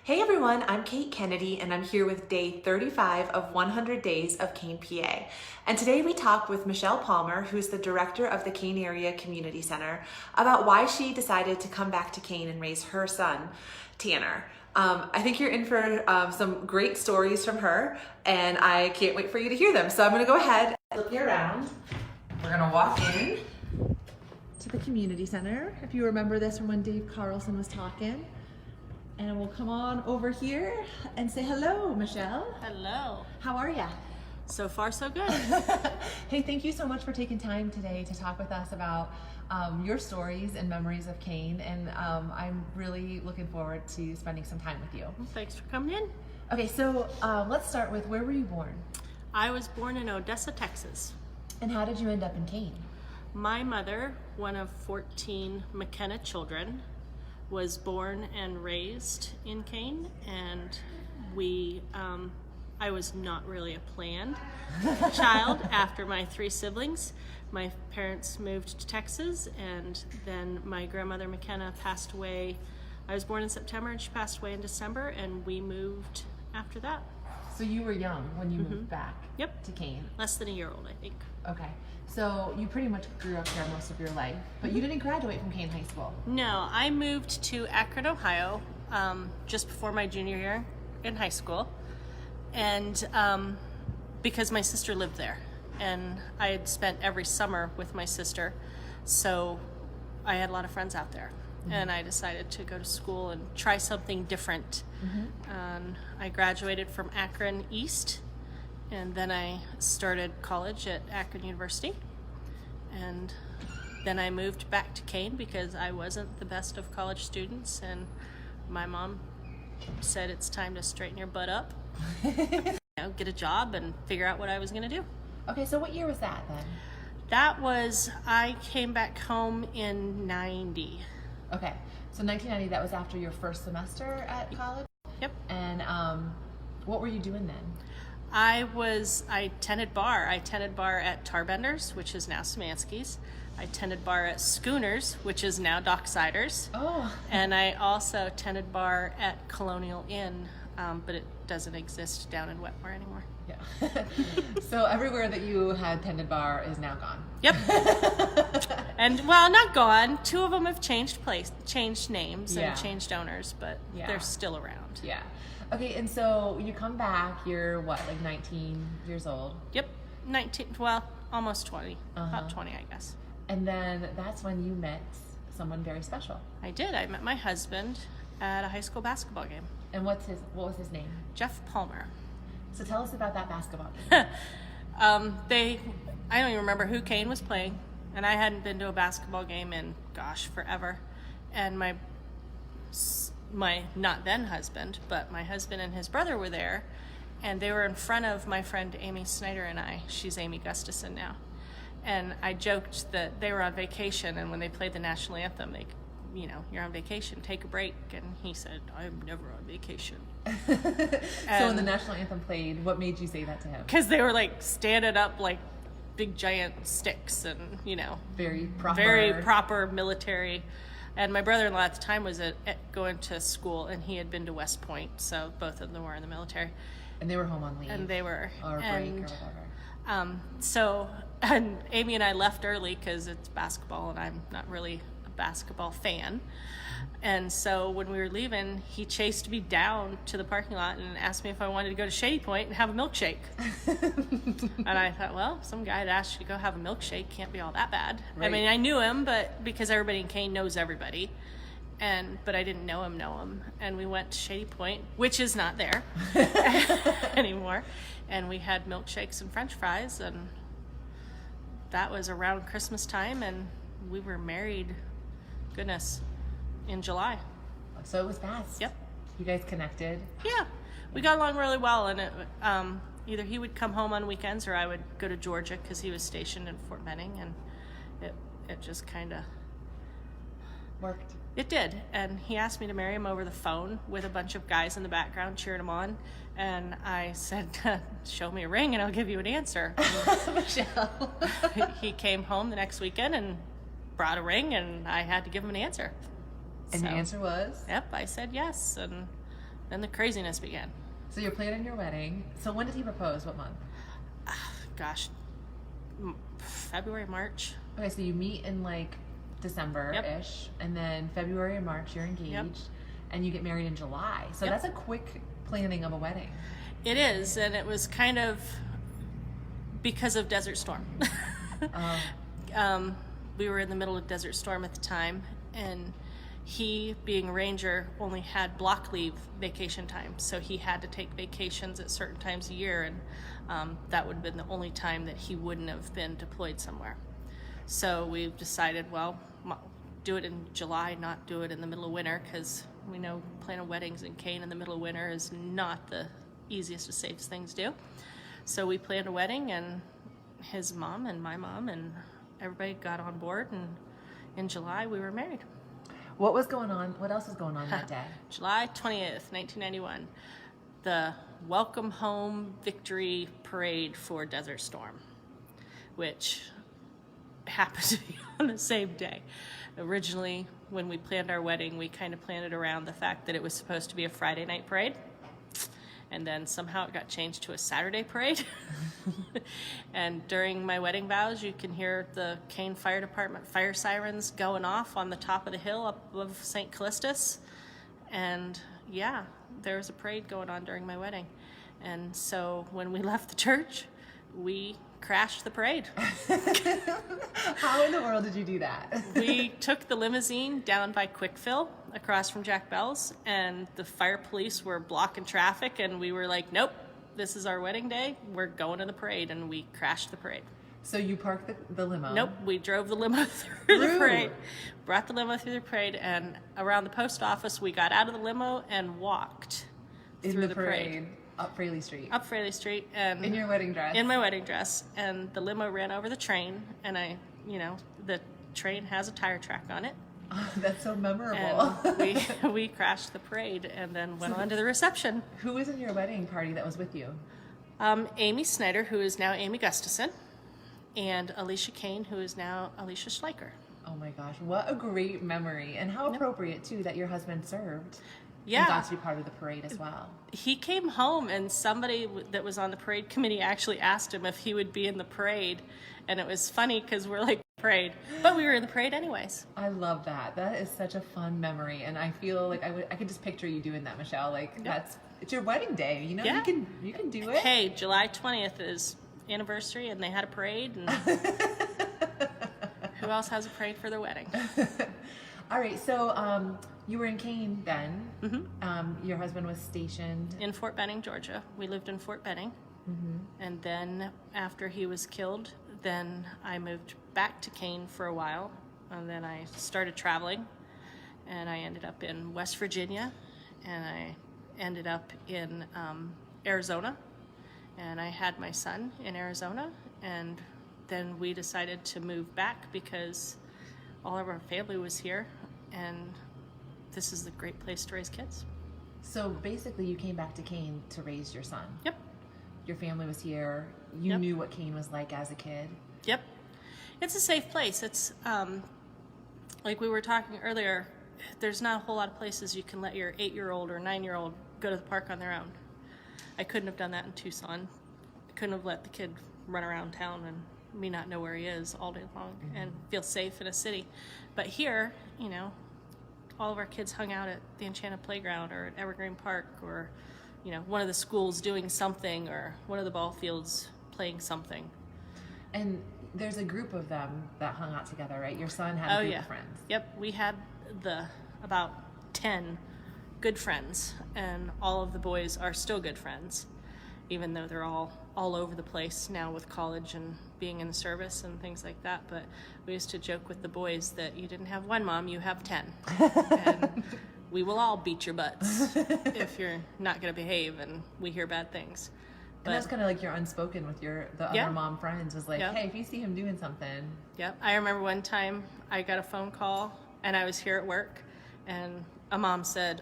Hey everyone, I'm Kate Kennedy and I'm here with day 35 of 100 Days of Kane, PA. And today we talk with Michelle Palmer, who's the director of the Kane Area Community Center, about why she decided to come back to Kane and raise her son, Tanner. I think you're in for some great stories from her and I can't wait for you to hear them. So I'm gonna go ahead and look you around. We're gonna walk in to the community center. If you remember this from when Dave Carlson was talking. And we'll come on over here and say hello, Michelle. Hello. How are ya? So far, so good. Hey, thank you so much for taking time today to talk with us about your stories and memories of Kane. And I'm really looking forward to spending some time with you. Well, thanks for coming in. Okay, so let's start with, where were you born? I was born in Odessa, Texas. And how did you end up in Kane? My mother, one of 14 McKenna children, was born and raised in Kane, and I was not really a planned child. After my 3 siblings, my parents moved to Texas, and then my grandmother McKenna passed away. I was born in September and she passed away in December, and we moved after that. So you were young when you moved back to Kane? Less than a year old, I think. Okay. So you pretty much grew up there most of your life, but you didn't graduate from Kane High School. No, I moved to Akron, Ohio, just before my junior year in high school, and because my sister lived there, and I had spent every summer with my sister, so I had a lot of friends out there, and I decided to go to school and try something different. I graduated from Akron East, and then I started college at Akron University, and then I moved back to Kane because I wasn't the best of college students, and my mom said it's time to straighten your butt up, get a job and figure out what I was going to do. Okay, so what year was that then? That was, I came back home in 90. Okay, so 1990, that was after your first semester at college? Yep. And what were you doing then? I tended bar. I tended bar at Tarbenders, which is now Samansky's. I tended bar at Schooners, which is now Docksiders. Oh. And I also tended bar at Colonial Inn, but it doesn't exist down in Wetmore anymore. Yeah. So everywhere that you had tended bar is now gone. Yep. And well, not gone. 2 of them have changed names and changed owners, but they're still around. Yeah. Okay, and so you come back, you're what, like 19 years old? Yep, 19, well, almost 20, about 20, I guess. And then that's when you met someone very special. I did. I met my husband at a high school basketball game. And what was his name? Jeff Palmer. So tell us about that basketball game. I don't even remember who Kane was playing, and I hadn't been to a basketball game in, forever. And my not then husband, but my husband and his brother were there, and they were in front of my friend Amy Snyder and I. She's Amy Gustafson now. And I joked that they were on vacation, and when they played the national anthem, you're on vacation, take a break. And he said, I'm never on vacation. So when the national anthem played, what made you say that to him? Because they were like standing up like big giant sticks and, very proper military. And my brother-in-law at the time was going to school, and he had been to West Point, so both of them were in the military. And they were home on leave. And they were. Or break or whatever. And Amy and I left early because it's basketball, and I'm not really a basketball fan. And so when we were leaving, he chased me down to the parking lot and asked me if I wanted to go to Shady Point and have a milkshake. And I thought, well, some guy had asked you to go have a milkshake, can't be all that bad. Right. I mean, I knew him, but because everybody in Kane knows everybody. But I didn't know him. And we went to Shady Point, which is not there anymore. And we had milkshakes and French fries, and that was around Christmas time, and we were married, in July. So it was fast. Yep. You guys connected? Yeah. We got along really well, and either he would come home on weekends or I would go to Georgia because he was stationed in Fort Benning, and it just kind of worked. It did. And he asked me to marry him over the phone with a bunch of guys in the background cheering him on, and I said, show me a ring and I'll give you an answer. Michelle. He came home the next weekend and brought a ring, and I had to give him an answer. And the answer was? Yep, I said yes, and then the craziness began. So you're planning your wedding. So when did he propose? What month? Gosh, February, March. Okay, so you meet in like December-ish, and then February and March you're engaged, and you get married in July. So that's a quick planning of a wedding. It is, and it was kind of because of Desert Storm. We were in the middle of Desert Storm at the time, and he, being a ranger, only had block leave vacation time, so he had to take vacations at certain times a year, and that would have been the only time that he wouldn't have been deployed somewhere. So we've decided, well, do it in July, not do it in the middle of winter, because we know planning weddings in Kane in the middle of winter is not the easiest or safest thing to do. So we planned a wedding, and his mom and my mom and everybody got on board, and in July we were married. What was going on? What else was going on that day? July 20th, 1991, the Welcome Home Victory Parade for Desert Storm, which happened to be on the same day. Originally, when we planned our wedding, we kind of planned it around the fact that it was supposed to be a Friday night parade, and then somehow it got changed to a Saturday parade. And during my wedding vows, you can hear the Kane Fire Department fire sirens going off on the top of the hill up above St. Callistus. And yeah, there was a parade going on during my wedding. And so when we left the church, we crashed the parade. How in the world did you do that? We took the limousine down by Quickfill across from Jack Bell's, and the fire police were blocking traffic, and we were like, nope, this is our wedding day, we're going to the parade, and we crashed the parade. So you parked the limo? Nope, we drove the limo through the parade, brought the limo through the parade, and around the post office we got out of the limo and walked through the parade. Up Fraley Street. Up Fraley Street. And in your wedding dress. In my wedding dress. And the limo ran over the train, and the train has a tire track on it. Oh, that's so memorable. And we crashed the parade and then went on to the reception. Who was in your wedding party that was with you? Amy Snyder, who is now Amy Gustafson, and Alicia Kane, who is now Alicia Schleicher. Oh my gosh, what a great memory. And how appropriate, too, that your husband served. Yeah. And got to be part of the parade as well. He came home, and somebody that was on the parade committee actually asked him if he would be in the parade. And it was funny because we're like, parade. But we were in the parade anyways. I love that. That is such a fun memory. And I feel like I could just picture you doing that, Michelle. Like, it's your wedding day. You know, yeah. you can do it. Hey, July 20th is anniversary, and they had a parade. And who else has a parade for their wedding? All right, so you were in Kane then. Mm-hmm. Your husband was stationed in Fort Benning, Georgia. We lived in Fort Benning. Mm-hmm. And then after he was killed, then I moved back to Kane for a while. And then I started traveling. And I ended up in West Virginia. And I ended up in Arizona. And I had my son in Arizona. And then we decided to move back because all of our family was here, and this is a great place to raise kids. So basically you came back to Kane to raise your son. Yep. Your family was here. You knew what Kane was like as a kid. Yep. It's a safe place. It's like we were talking earlier, there's not a whole lot of places you can let your 8-year-old or 9-year-old go to the park on their own. I couldn't have done that in Tucson. I couldn't have let the kid run around town and me not know where he is all day long and feel safe in a city. But here, all of our kids hung out at the Enchanted Playground or at Evergreen Park, or one of the schools doing something, or one of the ball fields playing something. And there's a group of them that hung out together, right? Your son had a group of friends. Yep, we had about 10 good friends, and all of the boys are still good friends, even though they're all over the place now with college and being in the service and things like that. But we used to joke with the boys that you didn't have one mom, you have 10. And we will all beat your butts if you're not going to behave and we hear bad things. But, and that's kind of like your unspoken with the other mom friends, was like, hey, if you see him doing something. Yep. I remember one time I got a phone call and I was here at work, and a mom said,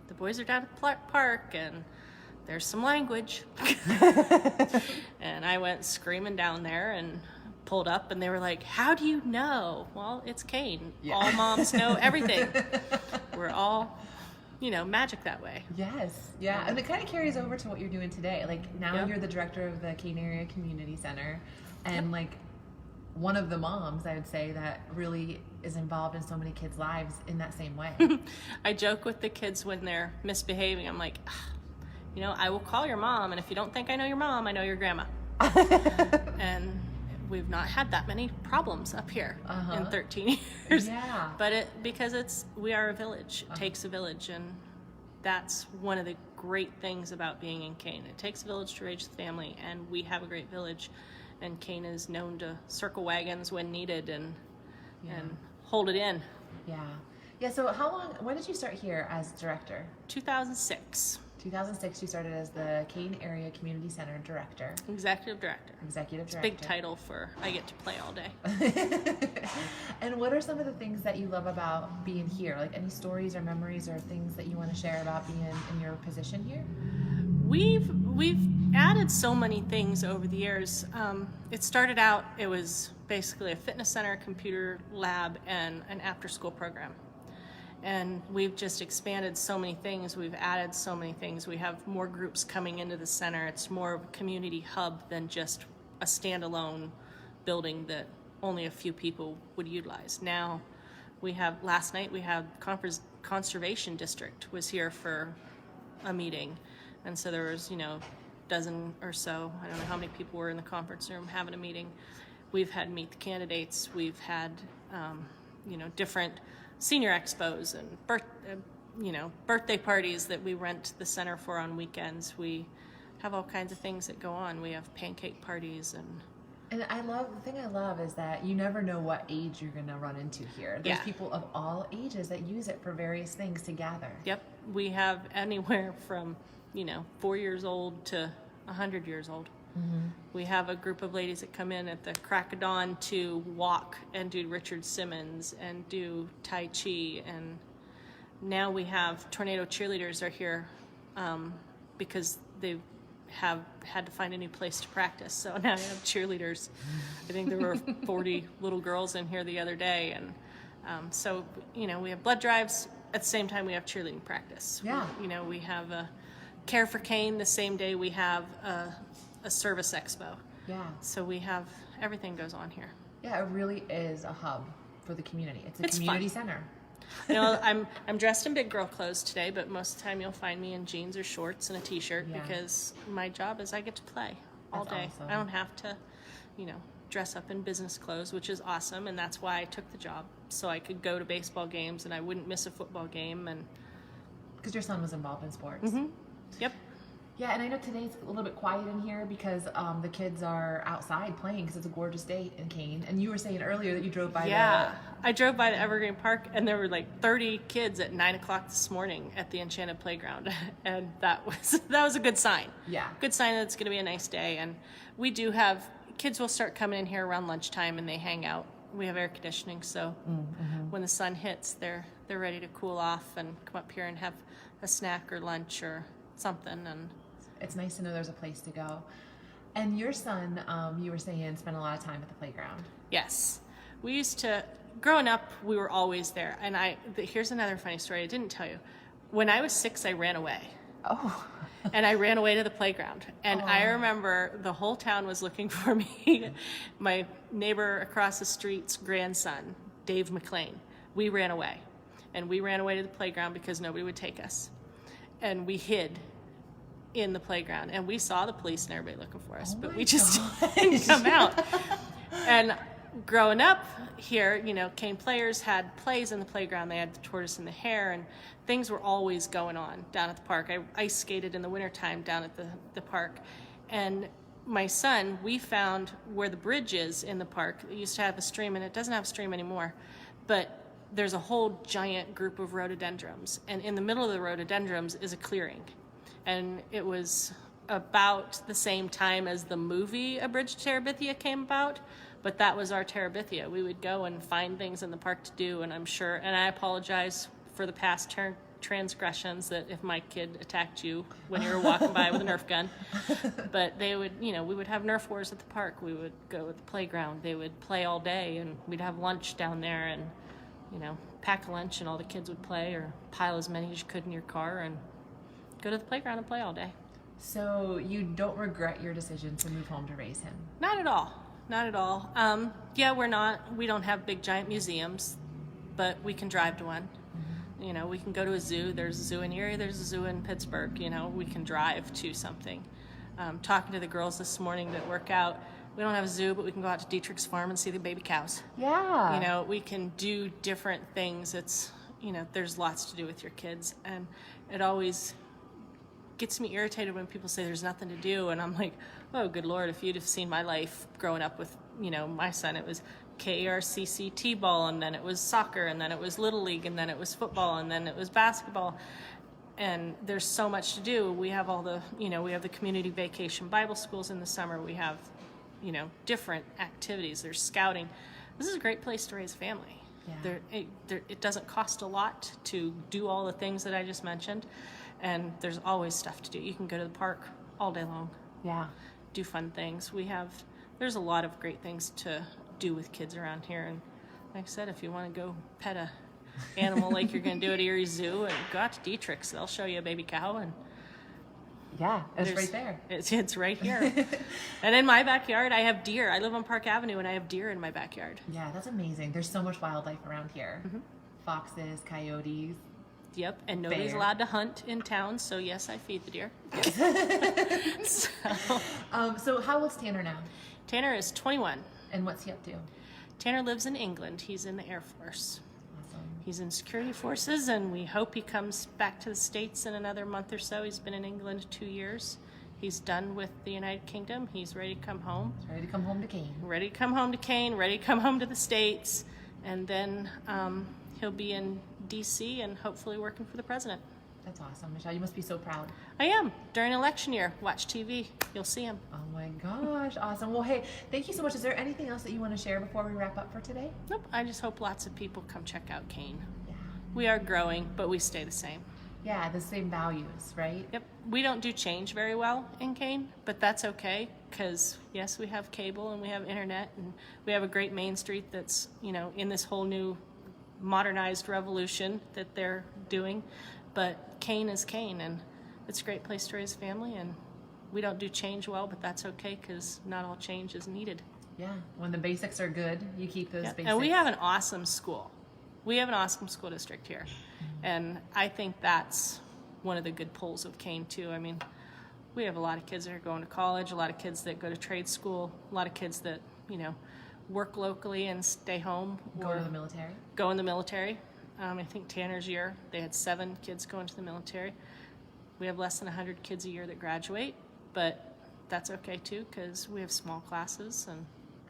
the boys are down at the park and there's some language. And I went screaming down there and pulled up, and they were like, how do you know? Well, it's Kane. Yeah. All moms know everything. We're all magic that way. Yes. Yeah. And it kind of carries over to what you're doing today. Like now Yep. you're the director of the Kane Area Community Center, and Yep. like one of the moms, I would say, that really is involved in so many kids' lives in that same way. I joke with the kids when they're misbehaving. I'm like, I will call your mom, and if you don't think I know your mom, I know your grandma. And we've not had that many problems up here in 13 years. Yeah. But because we are a village. It takes a village, and that's one of the great things about being in Kane. It takes a village to raise the family, and we have a great village. And Kane is known to circle wagons when needed and hold it in. Yeah. Yeah. So when did you start here as director? 2006. 2006, you started as the Kane Area Community Center director. Executive director. Executive director. Big title I get to play all day. And what are some of the things that you love about being here? Like any stories or memories or things that you want to share about being in your position here? We've added so many things over the years. It started out, it was basically a fitness center, a computer lab, and an after-school program. And we've just expanded so many things. We've added so many things. We have more groups coming into the center. It's more of a community hub than just a standalone building that only a few people would utilize. Now, last night we had Conservation District was here for a meeting. And so there was, dozen or so, I don't know how many people were in the conference room having a meeting. We've had meet the candidates. We've had, different senior expos and birthday parties that we rent the center for on weekends. We have all kinds of things that go on. We have pancake parties And the thing I love is that you never know what age you're going to run into here. There's people of all ages that use it for various things to gather. Yep. We have anywhere from, 4 years old to 100 years old. Mm-hmm. We have a group of ladies that come in at the crack of dawn to walk and do Richard Simmons and do Tai Chi. And now we have Tornado Cheerleaders are here because they have had to find a new place to practice. So now we have cheerleaders. I think there were 40 little girls in here the other day. And so, we have blood drives. At the same time, we have cheerleading practice. Yeah. We have a Care for Kane the same day we have a service expo. Yeah. So we have, everything goes on here. Yeah, it really is a hub for the community. It's a community center. I'm dressed in big girl clothes today, but most of the time you'll find me in jeans or shorts and a t-shirt because my job is I get to play all day. Awesome. I don't have to, dress up in business clothes, which is awesome, and that's why I took the job, so I could go to baseball games and I wouldn't miss a football game. And because your son was involved in sports. Mm-hmm. Yep. Yeah, and I know today's a little bit quiet in here because the kids are outside playing because it's a gorgeous day in Kane. And you were saying earlier that you drove by I drove by the Evergreen Park, and there were like 30 kids at 9 o'clock this morning at the Enchanted Playground, and that was a good sign. Yeah. Good sign that it's going to be a nice day. And we do have, kids will start coming in here around lunchtime, and they hang out. We have air conditioning, so when the sun hits, they're ready to cool off and come up here and have a snack or lunch or something. And it's nice to know there's a place to go. And your son, you were saying, spent a lot of time at the playground. Yes. We used to, growing up, we were always there. And here's another funny story I didn't tell you. When I was 6, I ran away. Oh. And I ran away to the playground. And I remember the whole town was looking for me. My neighbor across the street's grandson, Dave McLean, we ran away. And we ran away to the playground because nobody would take us. And we hid in the playground, and we saw the police and everybody looking for us, but we just didn't come out. And growing up here, Kane Players had plays in the playground. They had the Tortoise and the Hare, and things were always going on down at the park. I ice skated in the wintertime down at the park. And my son, we found where the bridge is in the park. It used to have a stream, and it doesn't have a stream anymore, but there's a whole giant group of rhododendrons, and in the middle of the rhododendrons is a clearing. And it was about the same time as the movie A Bridge to Terabithia came about, but that was our Terabithia. We would go and find things in the park to do, and I'm sure, and I apologize for the past transgressions that if my kid attacked you when you were walking by with a Nerf gun, but they would, we would have Nerf wars at the park. We would go at the playground. They would play all day, and we'd have lunch down there, and pack a lunch and all the kids would play, or pile as many as you could in your car and go to the playground and play all day. So you don't regret your decision to move home to raise him? Not at all. Not at all. Yeah, we don't have big giant museums, but we can drive to one. Mm-hmm. We can go to a zoo. There's a zoo in Erie, there's a zoo in Pittsburgh. We can drive to something. Talking to the girls this morning that work out, we don't have a zoo, but we can go out to Dietrich's farm and see the baby cows. Yeah. We can do different things. It's, there's lots to do with your kids. And it always gets me irritated when people say there's nothing to do. And I'm like, oh, good Lord, if you'd have seen my life growing up with, my son, it was KRCC T-ball, and then it was soccer, and then it was Little League, and then it was football, and then it was basketball. And there's so much to do. We have all the, we have the community vacation Bible schools in the summer. We have, different activities. There's scouting. This is a great place to raise a family. Yeah. It doesn't cost a lot to do all the things that I just mentioned. And there's always stuff to do. You can go to the park all day long. Yeah. Do fun things. There's a lot of great things to do with kids around here. And like I said, if you want to go pet a animal like you're going to do at Erie Zoo, and go out to Dietrich's, they'll show you a baby cow. And yeah, it's right there. It's right here. And in my backyard, I have deer. I live on Park Avenue, and I have deer in my backyard. Yeah, that's amazing. There's so much wildlife around here. Mm-hmm. Foxes, coyotes. Yep, and nobody's allowed to hunt in town, so yes, I feed the deer. So how old's Tanner now? Tanner is 21. And what's he up to? Tanner lives in England. He's in the Air Force. Awesome. He's in security forces, and we hope he comes back to the States in another month or so. He's been in England 2 years. He's done with the United Kingdom. He's ready to come home. He's ready to come home to Kane. Ready to come home to Kane, ready to come home to the States. And then he'll be in D.C. and hopefully working for the president. That's awesome. Michelle, you must be so proud. I am. During election year, watch TV. You'll see him. Oh my gosh, awesome. Well, hey, thank you so much. Is there anything else that you want to share before we wrap up for today? Nope. I just hope lots of people come check out Kane. Yeah. We are growing, but we stay the same. Yeah, the same values, right? Yep. We don't do change very well in Kane, but that's okay, because yes, we have cable and we have internet, and we have a great main street that's, in this whole new modernized revolution that they're doing. But Kane is Kane, and it's a great place to raise a family, and we don't do change well, but that's okay, because not all change is needed. Yeah, when the basics are good, you keep those basics. And we have an awesome school. We have an awesome school district here. And I think that's one of the good pulls of Kane, too. I mean, we have a lot of kids that are going to college, a lot of kids that go to trade school, a lot of kids that, work locally and stay home. Go to the military. Go in the military. I think Tanner's year, they had 7 kids going to the military. We have less than 100 kids a year that graduate, but that's okay, too, because we have small classes and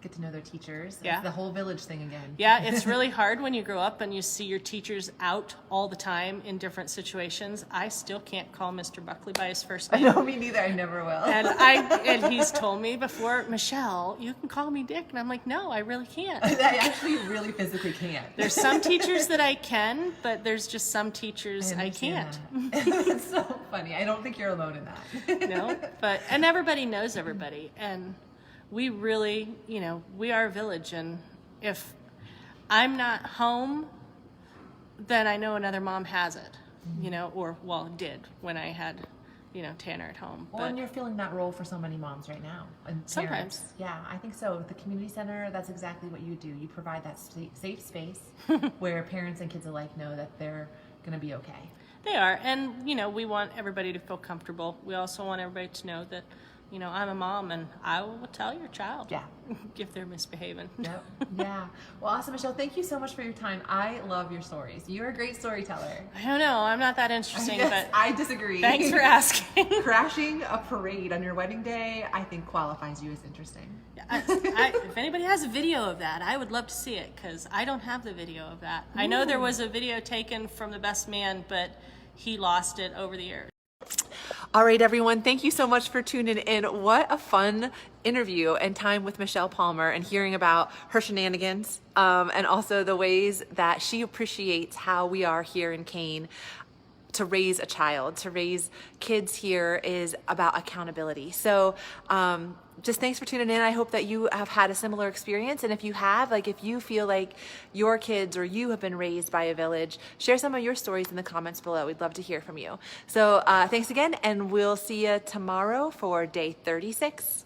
get to know their teachers. Yeah. It's the whole village thing again. Yeah, it's really hard when you grow up and you see your teachers out all the time in different situations. I still can't call Mr. Buckley by his first name. I know, me neither. I never will. And he's told me before, Michelle, you can call me Dick. And I'm like, no, I really can't. I actually really physically can't. There's some teachers that I can, but there's just some teachers I can't. It's so funny. I don't think you're alone in that. No, and everybody knows everybody. And we really, we are a village, and if I'm not home, then I know another mom has it, did when I had, Tanner at home. Well, and you're feeling that role for so many moms right now. And sometimes. Parents. Yeah, I think so. At the community center, that's exactly what you do. You provide that safe space where parents and kids alike know that they're going to be okay. They are, and, we want everybody to feel comfortable. We also want everybody to know that, I'm a mom, and I will tell your child if they're misbehaving. Yep. Yeah. Well, awesome, Michelle. Thank you so much for your time. I love your stories. You're a great storyteller. I don't know. I'm not that interesting, but I disagree. Thanks for asking. Crashing a parade on your wedding day, I think, qualifies you as interesting. If anybody has a video of that, I would love to see it, because I don't have the video of that. Ooh. I know there was a video taken from the best man, but he lost it over the years. All right, everyone. Thank you so much for tuning in. What a fun interview and time with Michelle Palmer, and hearing about her shenanigans and also the ways that she appreciates how we are here in Kane. To raise a child, to raise kids here is about accountability. So just thanks for tuning in. I hope that you have had a similar experience. And if you have, like if you feel like your kids or you have been raised by a village, share some of your stories in the comments below. We'd love to hear from you. So thanks again, and we'll see you tomorrow for day 36.